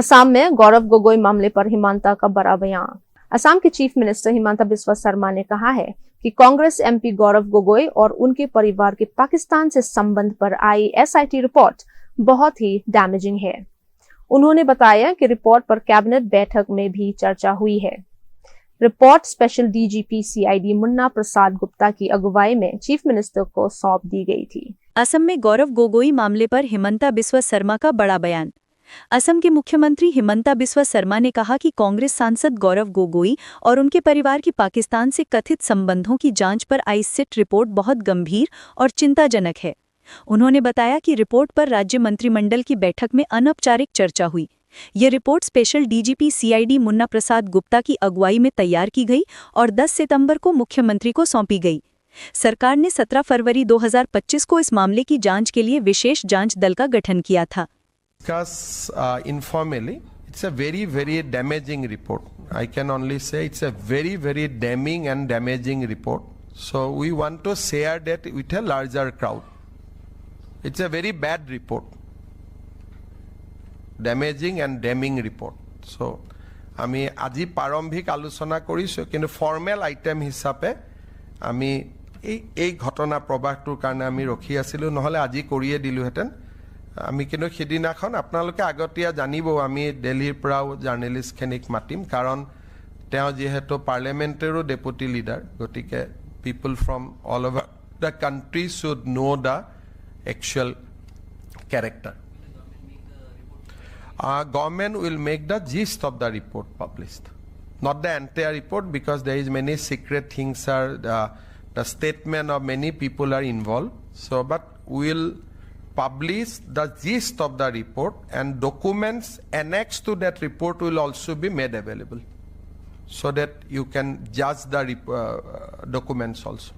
असम में गौरव गोगोई मामले पर हिमांता का बड़ा बयान। असम के चीफ मिनिस्टर हिमांता बिस्वा शर्मा ने कहा है कि कांग्रेस एमपी गौरव गोगोई और उनके परिवार के पाकिस्तान से संबंध पर आई एसआईटी रिपोर्ट बहुत ही डैमेजिंग है। उन्होंने बताया कि रिपोर्ट पर कैबिनेट बैठक में भी चर्चा हुई है। Report special DGP CID Munna Prasad Gupta की अगुवाई में चीफ मिनिस्टर को सौंप दी गई थी। असम में गौरव गोगोई मामले पर हिमंता बिस्वा शर्मा का बड़ा बयान। असम के मुख्यमंत्री हिमंता बिस्वा शर्मा ने कहा कि कांग्रेस सांसद गौरव गोगोई और उनके परिवार की पाकिस्तान से कथित संबंधों की जांच पर आई सिट रिपोर्ट बहुत गंभीर और चिंताजनक है। उन्होंने बताया कि रिपोर्ट पर राज्य मंत्रिमंडल की बैठक में अनौपचारिक चर्चा हुई। ये report special DGP CID Munna Prasad Gupta की अगुवाई में तैयार की गई और 10 सितंबर को मुख्यमंत्री को सौंपी गई। सरकार ने 17 फरवरी 2025 को इस मामले की जांच के लिए विशेष जांच दल का गठन किया था। Informally, it's a very damaging report. I can only say it's a very damning and damaging report. So we want to share that with a larger crowd. It's a very bad report, damaging and damning report. So আমি আজি প্ৰাৰম্ভিক আলোচনা কৰিছো, কিন্তু formal item হিচাপে আমি এই ঘটনা প্ৰবাহটোৰ কাৰণে আমি ৰখি আছিলো, নহলে আজি কৰিয়ে দিলোহেঁতেন। আমি কিন্তু সেদিনাখন আপোনালোকে আগতীয়া জানিব, আমি দিল্লীৰ পৰাও জাৰ্নেলিষ্টখিনিক মাতিম, কাৰণ তেওঁ যিহেতু পাৰ্লিয়ামেণ্টাৰীৰো ডেপুটি লিডাৰ, গতিকে people from all over the country should know the actual character. Government will make the gist of the report published, not the entire report, because there is many secret things are the statement of many people are involved. So but we will publish the gist of the report, and documents annexed to that report will also be made available so that you can judge the documents also.